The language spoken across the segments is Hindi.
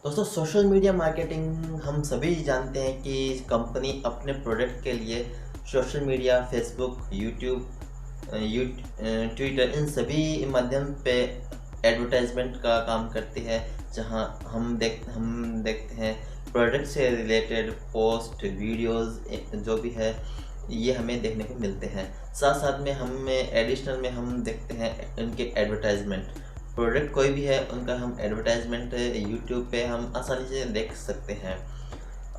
दोस्तों, सोशल मीडिया मार्केटिंग हम सभी जानते हैं कि कंपनी अपने प्रोडक्ट के लिए social media, Facebook, YouTube, Twitter इन सभी माध्यम पे एडवर्टाइजमेंट का काम करती है। जहां हम देखते हैं प्रोडक्ट से रिलेटेड पोस्ट, वीडियोस जो भी है ये हमें देखने को मिलते हैं। साथ साथ में हमें एडिशनल में हम देखते हैं उनके एडवर्टाइजमेंट। प्रोडक्ट कोई भी है उनका हम एडवर्टाइजमेंट यूट्यूब पे हम आसानी से देख सकते हैं।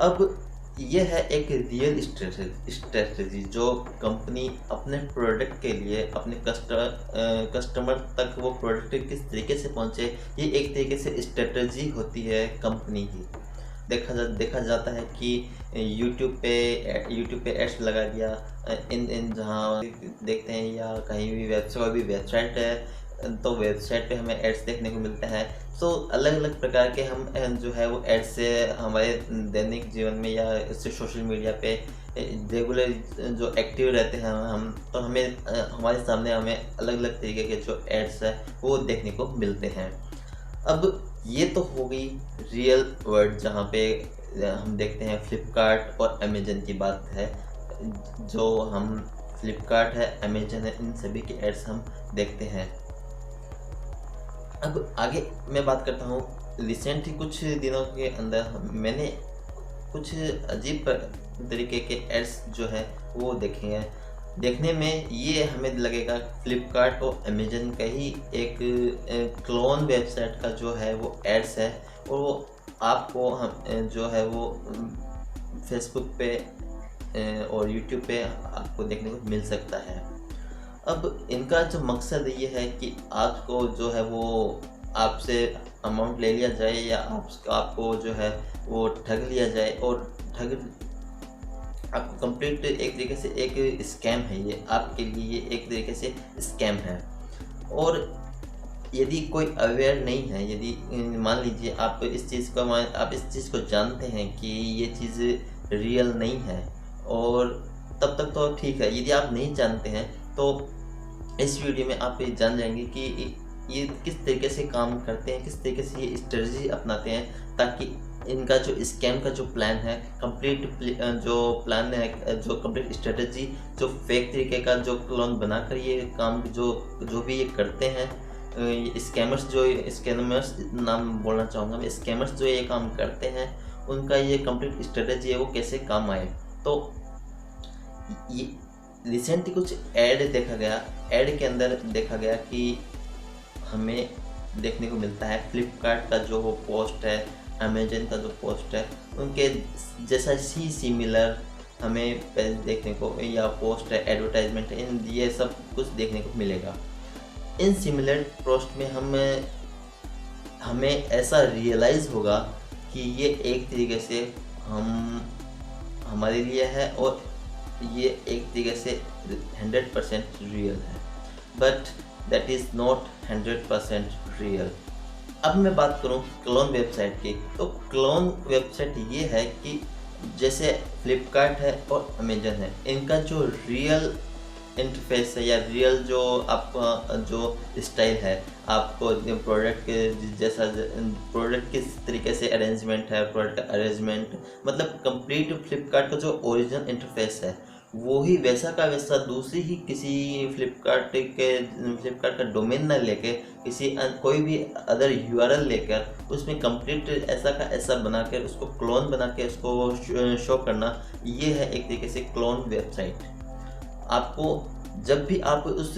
अब ये है एक रियल स्ट्रेटजी जो कंपनी अपने प्रोडक्ट के लिए अपने कस्टमर तक वो प्रोडक्ट किस तरीके से पहुंचे, ये एक तरीके से स्ट्रेटजी होती है कंपनी की। देखा जाता है कि यूट्यूब पे एड्स लगा दिया, इन इन जहाँ देखते हैं या कहीं भी वेबसाइट है तो वेबसाइट पे हमें एड्स देखने को मिलता है। सो अलग अलग प्रकार के हम जो है वो एड्स से हमारे दैनिक जीवन में या इससे सोशल मीडिया पे रेगुलर जो एक्टिव रहते हैं हम तो हमारे सामने हमें अलग अलग तरीके के जो एड्स है वो देखने को मिलते हैं। अब ये तो हो गई रियल वर्ल्ड जहाँ पे हम देखते हैं फ्लिपकार्ट और अमेजन की बात है। जो हम फ्लिपकार्ट है, अमेजन है, इन सभी के एड्स हम देखते हैं। अब आगे मैं बात करता हूँ। रिसेंटली कुछ दिनों के अंदर मैंने कुछ अजीब तरीके के एड्स जो है वो देखे हैं। देखने में ये हमें लगेगा फ्लिपकार्ट और अमेजन का ही एक क्लोन वेबसाइट का जो है वो एड्स है, और वो आपको हम जो है वो फेसबुक पे और यूट्यूब पे आपको देखने को मिल सकता है। अब इनका जो मकसद ये है कि आपको जो है वो आपसे अमाउंट ले लिया जाए या आपको जो है वो ठग लिया जाए, और ठग आपको कंप्लीट एक तरीके से एक स्कैम है। ये आपके लिए एक तरीके से स्कैम है। और यदि कोई अवेयर नहीं है, यदि मान लीजिए आप इस चीज़ को जानते हैं कि ये चीज़ रियल नहीं है, और तब तक तो ठीक है। यदि आप नहीं जानते हैं तो इस वीडियो में आप ये जान जाएंगे कि ये किस तरीके से काम करते हैं, किस तरीके से ये स्ट्रेटजी अपनाते हैं, ताकि इनका जो स्कैम का जो प्लान है, जो कंप्लीट स्ट्रेटजी, जो फेक तरीके का जो क्लोन बनाकर ये काम जो भी ये करते हैं, स्कैमर्स नाम बोलना चाहूँगा मैं, स्कैमर्स जो ये काम करते हैं उनका ये कंप्लीट स्ट्रेटजी है वो कैसे काम आए। तो ये रिसेंटली कुछ ऐड के अंदर देखा गया कि हमें देखने को मिलता है फ्लिपकार्ट का जो वो पोस्ट है, अमेजन का जो पोस्ट है, उनके जैसा ही सिमिलर हमें पेज देखने को या पोस्ट है, एडवर्टाइजमेंट है, इन ये सब कुछ देखने को मिलेगा। इन सिमिलर पोस्ट में हमें ऐसा रियलाइज़ होगा कि ये एक तरीके से हमारे लिए है, और ये एक तरीके से 100% रियल है, but that is not 100% real. अब मैं बात करूं क्लोन वेबसाइट की, तो क्लोन वेबसाइट ये है कि जैसे फ्लिपकार्ट है और अमेजन है, इनका जो रियल इंटरफेस है या रियल जो आपका जो स्टाइल है, आपको प्रोडक्ट के जैसा प्रोडक्ट किस तरीके से अरेंजमेंट है, प्रोडक्ट का अरेंजमेंट मतलब कंप्लीट फ्लिपकार्ट का जो ओरिजिनल इंटरफेस है वो ही वैसा का वैसा दूसरी ही किसी फ्लिपकार्ट का डोमेन ना लेके कोई भी अदर यूआरएल लेकर उसमें कंप्लीट ऐसा का ऐसा बनाकर उसको क्लोन बना के उसको शो करना, ये है एक तरीके से क्लोन वेबसाइट। आपको जब भी आप उस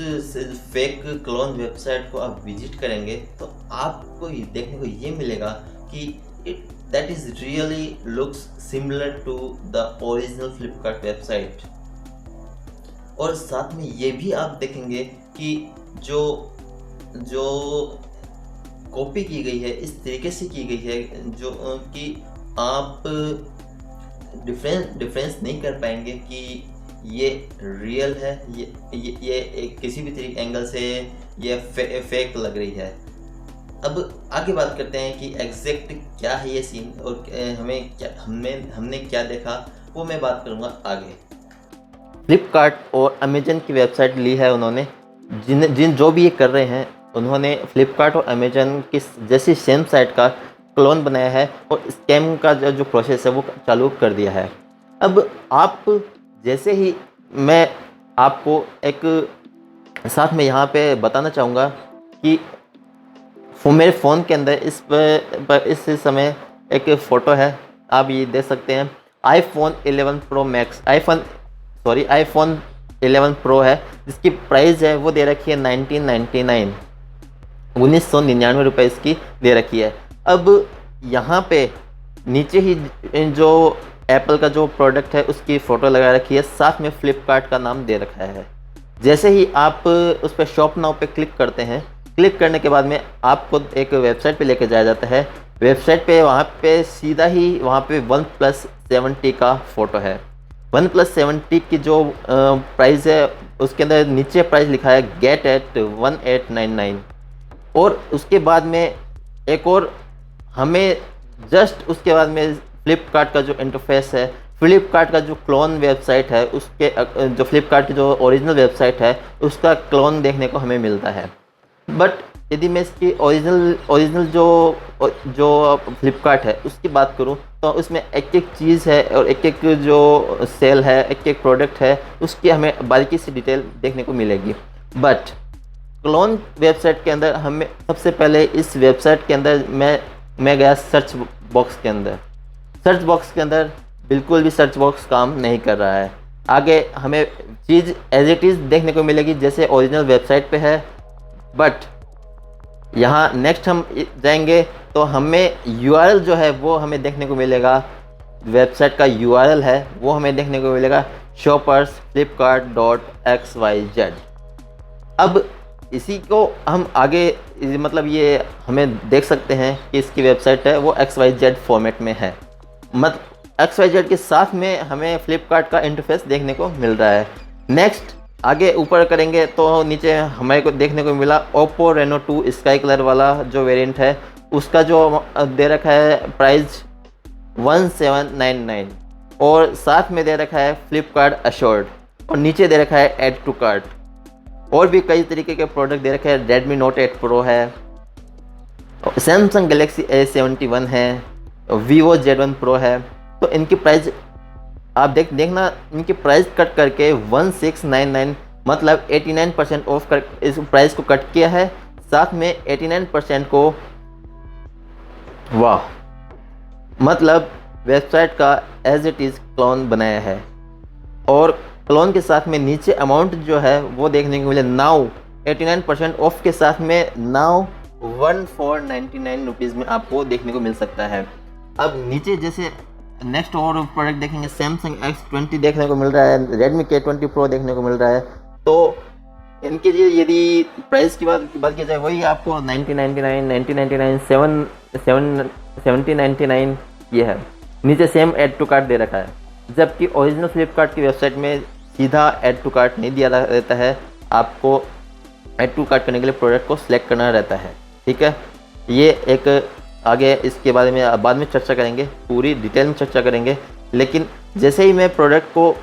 फेक क्लोन वेबसाइट को आप विजिट करेंगे तो आपको देखने को ये मिलेगा कि that is really looks similar to the original Flipkart website. और साथ में ये भी आप देखेंगे कि जो कॉपी की गई है इस तरीके से की गई है जो कि आप डिफरेंस नहीं कर पाएंगे कि ये रियल है, ये एक किसी भी तरीके एंगल से ये फेक लग रही है। अब आगे बात करते हैं कि एग्जैक्ट क्या है ये सीन, और हमने क्या देखा वो मैं बात करूँगा आगे। फ्लिपकार्ट और अमेजन की वेबसाइट ली है उन्होंने, जो भी ये कर रहे हैं उन्होंने फ्लिपकार्ट और अमेजन की जैसी सेम साइट का क्लोन बनाया है और स्कैम का जो प्रोसेस है वो चालू कर दिया है। अब आप जैसे ही मैं आपको एक साथ में यहाँ पे बताना चाहूँगा कि मेरे फ़ोन के अंदर इस समय एक फ़ोटो है, आप ये देख सकते हैं। IPhone 11 pro max iPhone 11 pro है, जिसकी प्राइस है वो दे रखी है 1999 ₹1999 इसकी दे रखी है। अब यहाँ पे नीचे ही जो एप्पल का जो प्रोडक्ट है उसकी फ़ोटो लगा रखी है, साथ में फ्लिपकार्ट का नाम दे रखा है। जैसे ही आप उस पर शॉप नाउ पे क्लिक करते हैं, क्लिक करने के बाद में आपको एक वेबसाइट पे लेके जाया जाता है। वेबसाइट पे वहाँ पे सीधा ही वहाँ पे OnePlus 7T का फ़ोटो है। OnePlus 7T की जो प्राइस है उसके अंदर नीचे प्राइस लिखा है गेट एट 1899 और उसके बाद में एक और हमें जस्ट उसके बाद में फ्लिपकार्ट का जो इंटरफेस है, फ्लिपकार्ट का जो क्लोन वेबसाइट है, उसके जो फ्लिपकार्ट की जो ओरिजिनल वेबसाइट है उसका क्लोन देखने को हमें मिलता है। बट यदि मैं इसकी ओरिजिनल जो फ्लिपकार्ट है उसकी बात करूं तो उसमें एक एक चीज़ है और एक एक जो सेल है, एक एक प्रोडक्ट है, उसकी हमें बारीकी से डिटेल देखने को मिलेगी। बट क्लोन वेबसाइट के अंदर हमें सबसे पहले इस वेबसाइट के अंदर मैं गया सर्च बॉक्स के अंदर बिल्कुल भी सर्च बॉक्स काम नहीं कर रहा है। आगे हमें चीज़ एज इट इज़ देखने को मिलेगी जैसे ओरिजिनल वेबसाइट पे है। बट यहाँ नेक्स्ट हम जाएंगे तो हमें URL जो है वो हमें देखने को मिलेगा, वेबसाइट का URL है वो हमें देखने को मिलेगा shoppersflipkart.xyz। अब इसी को हम आगे मतलब ये हमें देख सकते हैं कि इसकी वेबसाइट है वो XYZ फॉर्मेट में है। XYZ के साथ में हमें फ्लिपकार्ट का इंटरफेस देखने को मिल रहा है। नेक्स्ट आगे ऊपर करेंगे तो नीचे हमारे को देखने को मिला Oppo Reno 2 स्काई कलर वाला जो वेरिएंट है उसका जो दे रखा है प्राइस 1799 और साथ में दे रखा है फ्लिपकार्ट अश्योर्ड और नीचे दे रखा है ऐड टू कार्ट। और भी कई तरीके के प्रोडक्ट दे रखे हैं। Redmi Note 8 Pro है, Samsung Galaxy A71 है, Vivo Z1 Pro है। तो इनकी प्राइस आप देखना इनकी प्राइस कट करके 1699 मतलब 89% ऑफ कर इस प्राइस को कट किया है, साथ में 89% को वाह मतलब वेबसाइट का एज इट इज़ क्लोन बनाया है। और क्लोन के साथ में नीचे अमाउंट जो है वो देखने को मिले नाउ 89% ऑफ के साथ में नाउ 1499 रुपीज़ में आपको देखने को मिल सकता है। अब नीचे जैसे नेक्स्ट और प्रोडक्ट देखेंगे, Samsung X20 देखने को मिल रहा है, Redmi K20 Pro देखने को मिल रहा है। तो इनके लिए यदि प्राइस की बात की जाए वही आपको 9099 7099 ये है। नीचे सेम ऐड टू कार्ट दे रखा है, जबकि ओरिजिनल फ्लिपकार्ट की वेबसाइट में सीधा ऐड टू कार्ट नहीं दिया रहता है, आपको ऐड टू कार्ट करने के लिए प्रोडक्ट को सिलेक्ट करना रहता है। ठीक है, ये एक आगे इसके बारे में बाद में चर्चा करेंगे, पूरी डिटेल में चर्चा करेंगे। लेकिन जैसे ही मैं प्रोडक्ट को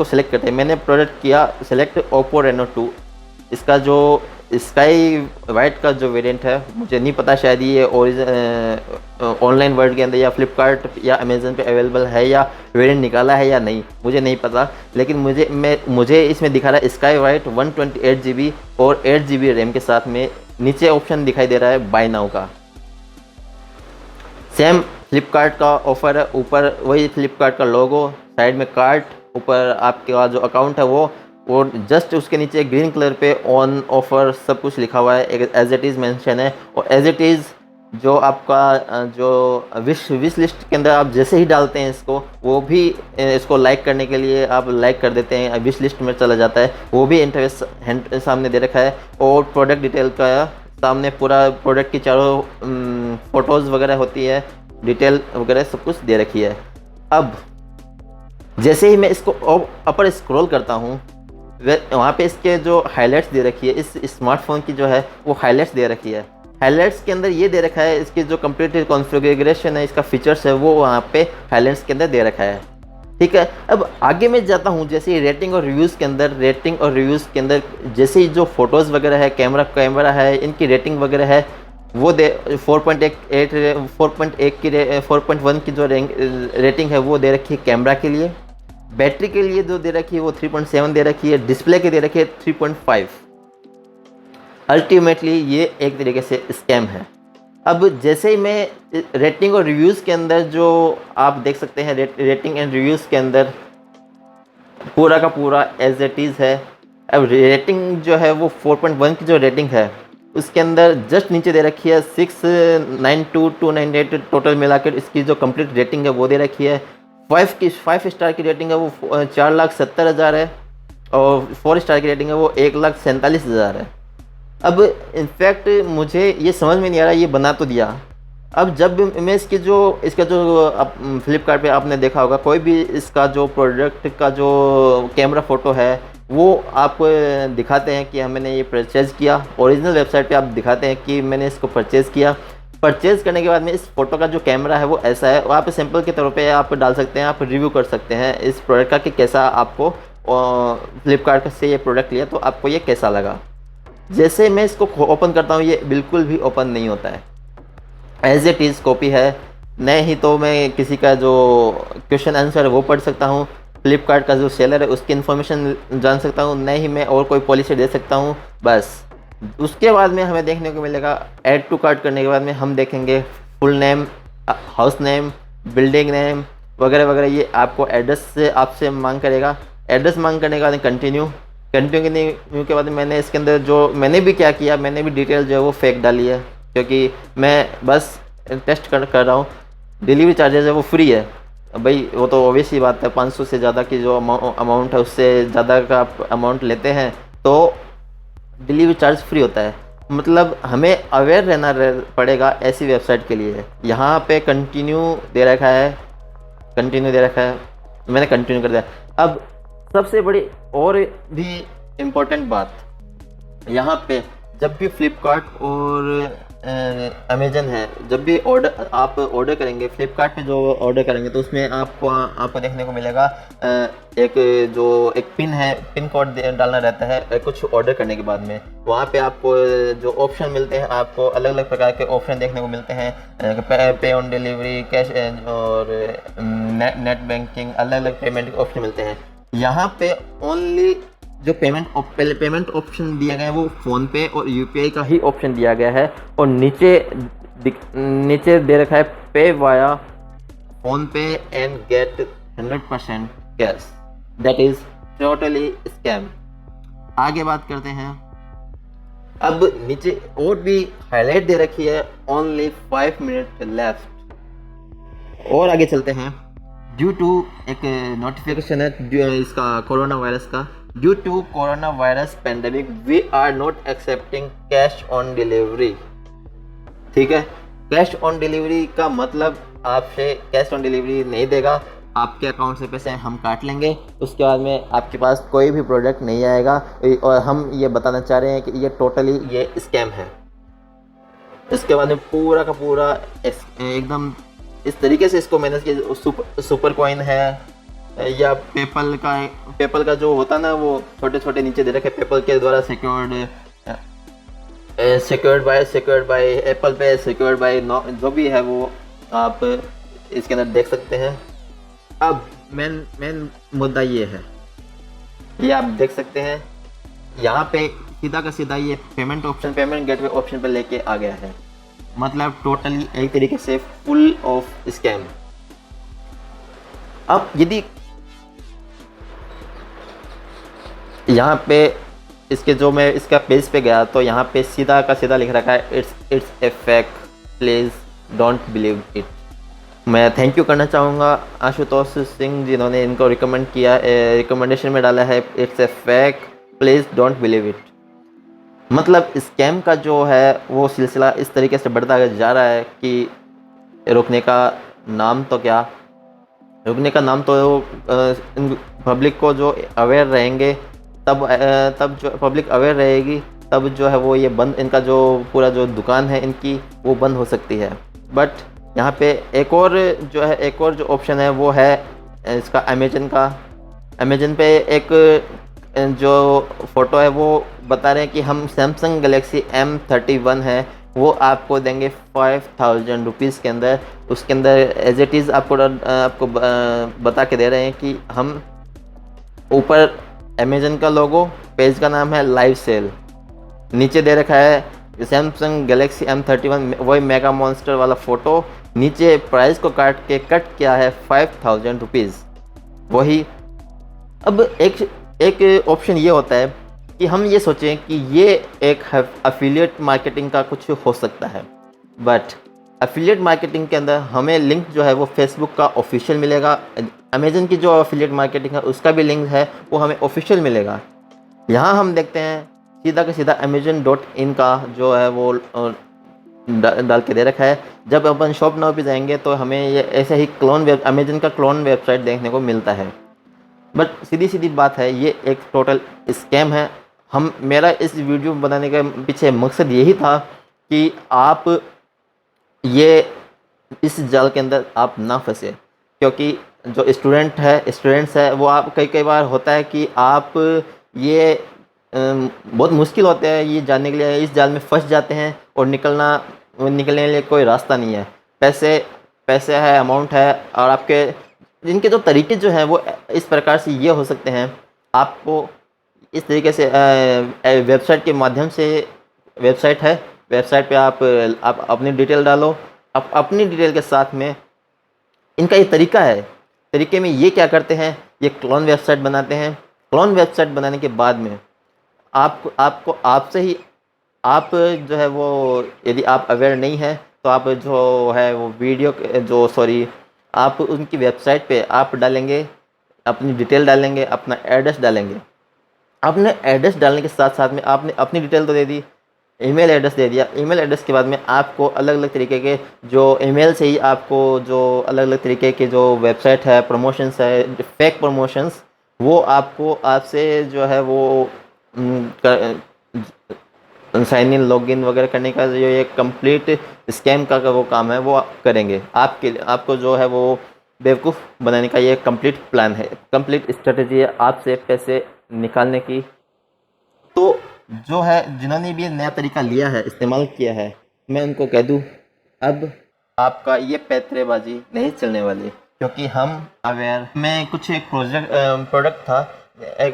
सिलेक्ट करते हैं, मैंने प्रोडक्ट किया सिलेक्ट Oppo Reno 2, इसका जो स्काई वाइट का जो वेरिएंट है मुझे नहीं पता, शायद ये ऑनलाइन वर्ल्ड के अंदर या फ्लिपकार्ट या अमेज़न पे अवेलेबल है या वेरिएंट निकाला है या नहीं मुझे नहीं पता। लेकिन मुझे इसमें दिखा रहा है स्काई वाइट 128 GB और 8 GB रैम के साथ में। नीचे ऑप्शन दिखाई दे रहा है बाय नाउ का, सेम फ्लिपकार्ट का ऑफ़र है, ऊपर वही फ्लिपकार्ट का लोगो, साइड में कार्ट, ऊपर आपके जो अकाउंट है वो, और जस्ट उसके नीचे ग्रीन कलर पे ऑन ऑफ़र सब कुछ लिखा हुआ है, एक एज इट इज़ मेंशन है। और एज इट इज़ जो आपका जो विश लिस्ट के अंदर आप जैसे ही डालते हैं इसको, वो भी इसको लाइक करने के लिए आप लाइक कर देते हैं, विश लिस्ट में चला जाता है, वो भी इंटरफेस सामने दे रखा है। और प्रोडक्ट डिटेल का सामने पूरा प्रोडक्ट की चारों फ़ोटोज़ वगैरह होती है, डिटेल वगैरह सब कुछ दे रखी है। अब जैसे ही मैं इसको अपर स्क्रॉल करता हूँ, वहाँ पे इसके जो हाइलाइट्स दे रखी है, इस स्मार्टफोन की जो है वो हाइलाइट्स दे रखी है। हाइलाइट्स के अंदर ये दे रखा है, इसकी जो कंप्लीट कॉन्फ़िगरेशन है, इसका फीचर्स है, वो वहाँ पे हाइलाइट्स के अंदर दे रखा है। ठीक है, अब आगे मैं जाता हूँ जैसे ही रेटिंग और रिव्यूज़ के अंदर जैसे ही जो फ़ोटोज़ वगैरह है, कैमरा है, इनकी रेटिंग वगैरह है, वो दे 4.1 की जो रेटिंग है वो दे रखी है कैमरा के लिए। बैटरी के लिए जो दे रखी है वो 3.7 दे रखी है। डिस्प्ले के दे रखी है 3.5। अल्टीमेटली ये एक तरीके से स्कैम है। अब जैसे ही मैं रेटिंग और रिव्यूज़ के अंदर जो आप देख सकते हैं, रेटिंग एंड रिव्यूज़ के अंदर पूरा का पूरा एज इट इज़ है। अब रेटिंग जो है वो 4.1 की जो रेटिंग है उसके अंदर जस्ट नीचे दे रखी है 692,298 टोटल मिलाकर इसकी जो कंप्लीट रेटिंग है वो दे रखी है। 5 स्टार की रेटिंग है वो 4,70,000 है और 4 स्टार की रेटिंग है वो 1,47,000 है। अब इनफैक्ट मुझे ये समझ में नहीं आ रहा, ये बना तो दिया। अब जब भी मैं इसका जो फ्लिपकार्ट पे आपने देखा होगा, कोई भी इसका जो प्रोडक्ट का जो कैमरा फ़ोटो है वो आपको दिखाते हैं कि मैंने ये परचेज़ किया। ओरिजिनल वेबसाइट पे आप दिखाते हैं कि मैंने इसको परचेज़ किया। परचेज़ करने के बाद में इस फ़ोटो का जो कैमरा है वो ऐसा है। आप सैंपल के तौर पे आप डाल सकते हैं, आप रिव्यू कर सकते हैं इस प्रोडक्ट का कि कैसा आपको फ्लिपकार्ट से ये प्रोडक्ट लिया तो आपको ये कैसा लगा। जैसे मैं इसको ओपन करता हूँ ये बिल्कुल भी ओपन नहीं होता है, एज इट इज़ कॉपी है। नहीं ही तो मैं किसी का जो क्वेश्चन आंसर है वो पढ़ सकता हूँ, फ्लिपकार्ट का जो सेलर है उसकी इन्फॉर्मेशन जान सकता हूँ, नहीं ही मैं और कोई पॉलिसी दे सकता हूँ। बस उसके बाद में हमें देखने को मिलेगा ऐड टू कार्ट करने के बाद में हम देखेंगे full name, house name, building name वगैरह वगैरह। ये आपको एड्रेस से आपसे मांग करेगा। एड्रेस मांग करने के बाद कंटिन्यू के बाद मैंने इसके अंदर जो मैंने भी क्या किया, मैंने भी डिटेल जो है वो फेक डाली है क्योंकि मैं बस टेस्ट कर रहा हूँ। डिलीवरी चार्जेस है वो फ्री है भाई, वो तो ऑब्वियस ही बात है। 500 से ज़्यादा की जो अमाउंट है उससे ज़्यादा का अमाउंट लेते हैं तो डिलीवरी चार्ज फ्री होता है। मतलब हमें अवेयर रहना पड़ेगा ऐसी वेबसाइट के लिए। यहाँ पे कंटिन्यू दे रखा है, मैंने कंटिन्यू कर दिया। अब सबसे बड़ी और भी इम्पोर्टेंट बात, यहाँ पे जब भी फ्लिपकार्ट और अमेजन है, जब भी आप ऑर्डर करेंगे फ्लिपकार्ट पे जो ऑर्डर करेंगे तो उसमें आपको देखने को मिलेगा एक पिन कोड डालना रहता है कुछ ऑर्डर करने के बाद में। वहाँ पे आपको जो ऑप्शन मिलते हैं, आपको अलग अलग प्रकार के ऑप्शन देखने को मिलते हैं, पे ऑन डिलीवरी, कैश और नेट बैंकिंग, अलग अलग पेमेंट के ऑप्शन मिलते हैं। यहाँ पे ओनली जो पेमेंट ऑप्शन दिया गया है वो फ़ोन पे और यूपीआई का ही ऑप्शन दिया गया है। और नीचे दे रखा है pay via PhonePe and get 100% cash. That is totally scam. आगे बात करते हैं। अब नीचे और भी हाईलाइट दे रखी है ओनली 5 मिनट लेफ्ट। और आगे चलते हैं। ड्यू टू एक नोटिफिकेशन है इसका कोरोना वायरस का। Due to corona virus pandemic we are not accepting cash on delivery. ठीक है, कैश ऑन डिलीवरी का मतलब आपसे कैश ऑन डिलीवरी नहीं देगा, आपके अकाउंट से पैसे हम काट लेंगे, उसके बाद में आपके पास कोई भी प्रोडक्ट नहीं आएगा। और हम ये बताना चाह रहे हैं कि ये टोटली ये स्कैम है। इसके बाद में पूरा का पूरा एकदम इस तरीके से इसको मैनेज किया। सुपर कॉइन है या पेपल का जो होता ना वो छोटे छोटे नीचे दे रखे, पेपल के द्वारा सिक्योर्ड बाय एप्पल पे, सिक्योर्ड बाय जो भी है वो आप इसके अंदर देख सकते हैं। अब मेन मुद्दा ये है, ये आप देख सकते हैं यहाँ पे सीधा का सीधा ये पेमेंट गेटवे ऑप्शन पे लेके आ गया है। मतलब टोटली एक तरीके से फुल ऑफ स्कैम। अब यदि यहाँ पे मैं इसका पेज पे गया तो यहाँ पे सीधा का सीधा लिख रखा है it's a fake, please don't believe it. मैं थैंक यू करना चाहूँगा आशुतोष सिंह जिन्होंने इनको रिकमेंडेशन में डाला है it's a fake, please don't believe it. मतलब स्कैम का जो है वो सिलसिला इस तरीके से बढ़ता जा रहा है कि रुकने का नाम तो पब्लिक को जो अवेयर रहेंगे तब जो पब्लिक अवेयर रहेगी तब जो है वो ये बंद, इनका जो पूरा जो दुकान है इनकी वो बंद हो सकती है। बट यहाँ पे एक और जो ऑप्शन है वो है इसका अमेजन पे एक जो फ़ोटो है वो बता रहे हैं कि हम सैमसंग गैलेक्सी M31 है वो आपको देंगे 5000 रुपीज़ के अंदर। उसके अंदर एज इट इज़ आपको बता के दे रहे हैं कि हम ऊपर अमेजन का लोगो, पेज का नाम है लाइव सेल, नीचे दे रखा है सैमसंग गैलेक्सी M31 वही मेगा मॉन्स्टर वाला फ़ोटो, नीचे प्राइस को काट के कट किया है 5000 रुपीज़ वही। अब एक ऑप्शन ये होता है कि हम ये सोचें कि ये एक अफिलिएट मार्केटिंग का कुछ हो सकता है, बट अफिलिएट मार्केटिंग के अंदर हमें लिंक जो है वो फेसबुक का ऑफिशियल मिलेगा, अमेजन की जो अफिलिएट मार्केटिंग है उसका भी लिंक है वो हमें ऑफिशियल मिलेगा। यहाँ हम देखते हैं सीधा का सीधा amazon.in का जो है वो डाल के दे रखा है। जब अपन शॉप नाउ पे जाएंगे तो हमें ये ऐसे ही अमेजन का क्लोन वेबसाइट देखने को मिलता है। बट सीधी सीधी बात है, ये एक टोटल स्कैम है। मेरा इस वीडियो बनाने का पीछे मकसद यही था कि आप ये इस जाल के अंदर आप ना फंसे, क्योंकि जो स्टूडेंट्स है वो आप कई बार होता है कि आप ये बहुत मुश्किल होता है ये जानने के लिए, इस जाल में फंस जाते हैं और निकलने के लिए कोई रास्ता नहीं है। पैसे है, अमाउंट है, और आपके इनके जो तरीके जो हैं वो इस प्रकार से ये हो सकते हैं। आपको इस तरीके से वेबसाइट के माध्यम से, वेबसाइट पे आप अपनी डिटेल डालो, आप अपनी डिटेल के साथ में इनका ये तरीके में ये क्या करते हैं, ये क्लोन वेबसाइट बनाते हैं। क्लोन वेबसाइट बनाने के बाद में आपको आपसे ही आप जो है वो, यदि आप अवेयर नहीं है तो आप जो है वो आप उनकी वेबसाइट पे आप डालेंगे, अपनी डिटेल डालेंगे, अपना एड्रेस डालेंगे। आपने एड्रेस डालने के साथ साथ में आपने अपनी डिटेल तो दे दी, ईमेल एड्रेस दे दिया। ईमेल एड्रेस के बाद में आपको अलग अलग तरीके के जो ईमेल से ही आपको जो अलग अलग तरीके के जो वेबसाइट है, प्रमोशंस है, फेक प्रमोशंस, वो आपसे जो है वो साइन इन, लॉगिन वगैरह करने का जो ये कंप्लीट स्कैम का वो काम है वो करेंगे। आपको जो है वो बेवकूफ़ बनाने का ये कंप्लीट प्लान है, कंप्लीट स्ट्रेटजी है आपसे पैसे निकालने की। तो जो है जिन्होंने भी नया तरीका लिया है, इस्तेमाल किया है, मैं उनको कह दूँ अब आपका ये पैतरेबाजी नहीं चलने वाली, क्योंकि हम अवेयर, मैं कुछ एक प्रोडक्ट था, एक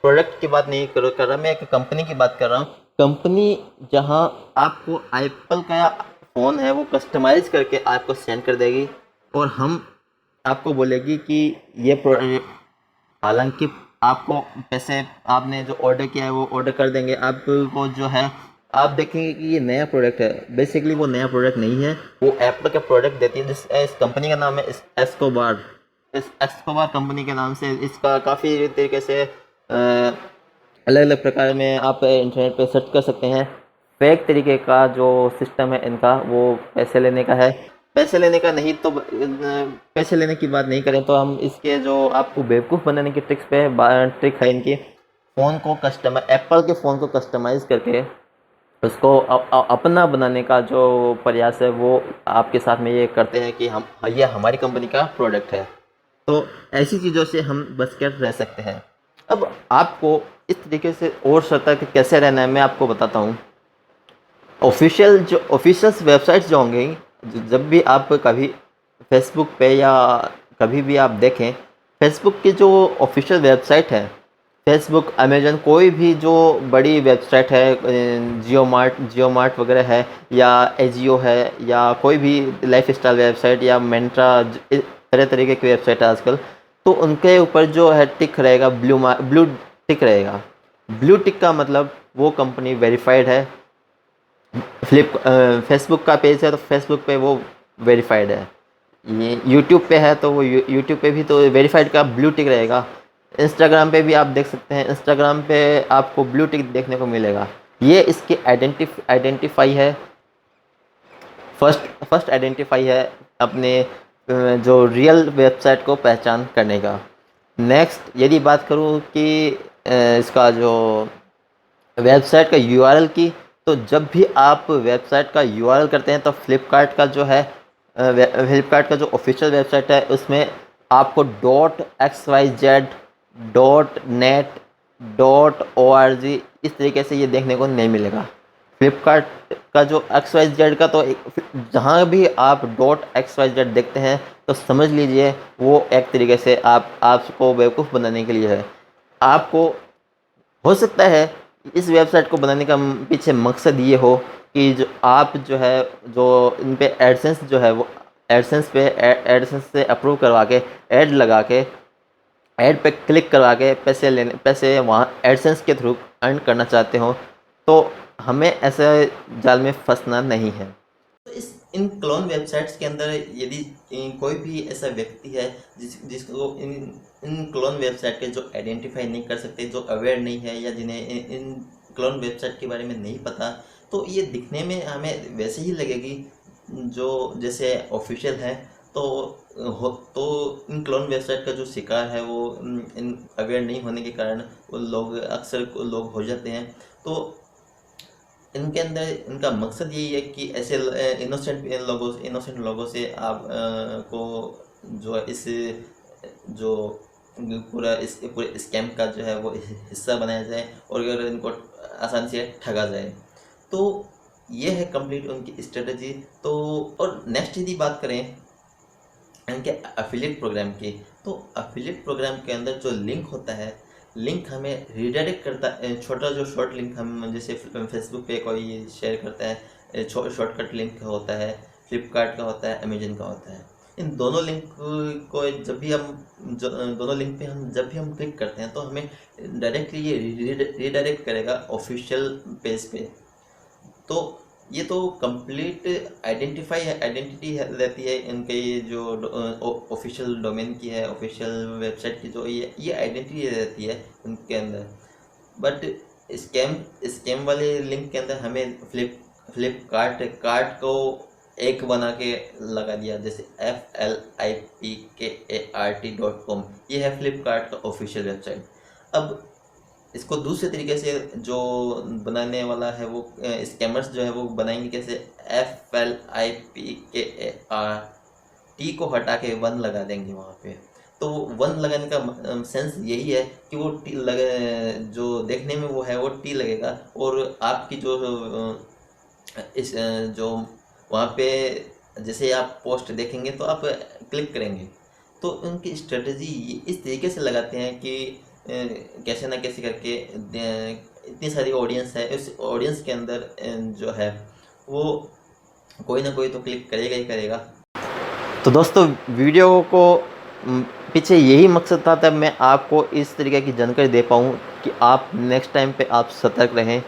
प्रोडक्ट की बात नहीं कर रहा, मैं एक कंपनी की बात कर रहा हूँ। कंपनी जहाँ आपको एप्पल का फ़ोन है वो कस्टमाइज करके आपको सेंड कर देगी और हम आपको बोलेगी कि ये हालांकि आपको पैसे आपने जो ऑर्डर किया है वो ऑर्डर कर देंगे। आपको जो है आप देखेंगे कि ये नया प्रोडक्ट है, बेसिकली वो नया प्रोडक्ट नहीं है, वो एप्पल का प्रोडक्ट देती है। इस कंपनी का नाम है एस्कोबार। इस एस्कोबार कंपनी के नाम से इसका काफ़ी तरीके से अलग अलग प्रकार में आप इंटरनेट पे सर्च कर सकते हैं। फेक तरीके का जो सिस्टम है इनका वो पैसे लेने का है। पैसे लेने का नहीं तो पैसे लेने की बात नहीं करें तो हम इसके जो आपको बेवकूफ़ बनाने की ट्रिक है इनकी, एप्पल के फ़ोन को कस्टमाइज़ करके उसको अपना बनाने का जो प्रयास है वो आपके साथ में ये करते हैं कि ये हमारी कंपनी का प्रोडक्ट है। तो ऐसी चीज़ों से हम बच कर रह सकते हैं। अब आपको इस तरीके से और सतर्क कैसे रहना है मैं आपको बताता हूँ। ऑफिशियल वेबसाइट्स जो होंगी, जब भी आप कभी फेसबुक पे या कभी भी आप देखें, फेसबुक की जो ऑफिशियल वेबसाइट है, फेसबुक, अमेजन, कोई भी जो बड़ी वेबसाइट है, जियो मार्ट वगैरह है, या एजियो है, या कोई भी लाइफ स्टाइल वेबसाइट या मेंट्रा, तरह तरीके की वेबसाइट है आजकल, तो उनके ऊपर जो है टिक रहेगा, ब्लू टिक रहेगा। ब्लू टिक का मतलब वो कंपनी वेरीफाइड है। फेसबुक का पेज है तो फेसबुक पे वो वेरीफाइड है। ये यूट्यूब पे है तो वो यूट्यूब पे भी तो वेरीफाइड का ब्लू टिक रहेगा। इंस्टाग्राम पे भी आप देख सकते हैं, इंस्टाग्राम पे आपको ब्लू टिक देखने को मिलेगा। ये इसकी आइडेंटिफाई है, फर्स्ट आइडेंटिफाई है अपने जो रियल वेबसाइट को पहचान करने का। नेक्स्ट यदि बात करूँ कि इसका जो वेबसाइट का यूआरएल की, तो जब भी आप वेबसाइट का यूआरएल करते हैं तो फ्लिपकार्ट का जो ऑफिशियल वेबसाइट है उसमें आपको .xyz, .net, .org इस तरीके से ये देखने को नहीं मिलेगा। फ्लिपकार्ट का जो XYZ का तो जहाँ भी आप डॉट XYZ देखते हैं तो समझ लीजिए वो एक तरीके से आपको बेवकूफ़ बनाने के लिए है। आपको हो सकता है इस वेबसाइट को बनाने का पीछे मकसद ये हो कि जो आप जो है जो इन पे एडसेंस जो है वो एडसेंस से अप्रूव करवा के ऐड लगा के ऐड पे क्लिक करवा के पैसे वहाँ एडसेंस के थ्रू अर्न करना चाहते हो, तो हमें ऐसे जाल में फंसना नहीं है। तो इन क्लोन वेबसाइट्स के अंदर यदि कोई भी ऐसा व्यक्ति है जिसको इन क्लोन वेबसाइट के जो आइडेंटिफाई नहीं कर सकते, जो अवेयर नहीं है, या जिन्हें इन क्लोन वेबसाइट के बारे में नहीं पता, तो ये दिखने में हमें वैसे ही लगेगी जो जैसे ऑफिशियल है। तो तो इन क्लोन वेबसाइट का जो शिकार है वो इन अवेयर नहीं होने के कारण वो लोग अक्सर लोग हो जाते हैं। तो इनके अंदर इनका मकसद यही है कि ऐसे इनोसेंट लोगों से आप को जो इस जो पूरे स्कैम का जो है वो हिस्सा बनाया जाए और अगर इनको आसानी से ठगा जाए। तो ये है कंप्लीट उनकी स्ट्रेटजी। तो और नेक्स्ट यदि बात करें इनके अफिलिएट प्रोग्राम की, तो अफिलिएट प्रोग्राम के अंदर जो लिंक होता है, लिंक हमें रिडायरेक्ट करता है। छोटा जो शॉर्ट लिंक हम जैसे फेसबुक पे कोई शेयर करता है, शॉर्टकट लिंक होता है, फ्लिपकार्ट का होता है, अमेजन का होता है। इन दोनों लिंक को जब भी दोनों लिंक पे जब भी हम क्लिक करते हैं तो हमें डायरेक्टली ये रिडायरेक्ट करेगा ऑफिशियल पेज पे। तो ये तो कंप्लीट आइडेंटिटी रहती है इनके, ये जो ऑफिशियल डोमेन की है, ऑफिशियल वेबसाइट की जो ये आइडेंटिटी रहती है उनके अंदर। बट स्कैम वाले लिंक के अंदर हमें फ्लिपकार्ट कार्ट को एक बना के लगा दिया, जैसे FLIPKART.com, ये है फ्लिपकार्ट का ऑफिशियल वेबसाइट। अब इसको दूसरे तरीके से जो बनाने वाला है वो स्कैमर्स जो है वो बनाएंगे कैसे, FLIPKART को हटा के 1 लगा देंगे वहाँ पे। तो 1 लगाने का सेंस यही है कि वो जो देखने में वो है वो टी लगेगा, और आपकी जो जो वहाँ पे जैसे आप पोस्ट देखेंगे तो आप क्लिक करेंगे। तो उनकी स्ट्रेटजी इस तरीके से लगाते हैं कि कैसे ना कैसे करके इतनी सारी ऑडियंस है, उस ऑडियंस के अंदर जो है वो कोई ना कोई तो क्लिक करेगा ही करेगा। तो दोस्तों वीडियो को पीछे यही मकसद था, तब मैं आपको इस तरीके की जानकारी दे पाऊँ कि आप नेक्स्ट टाइम पे आप सतर्क रहें।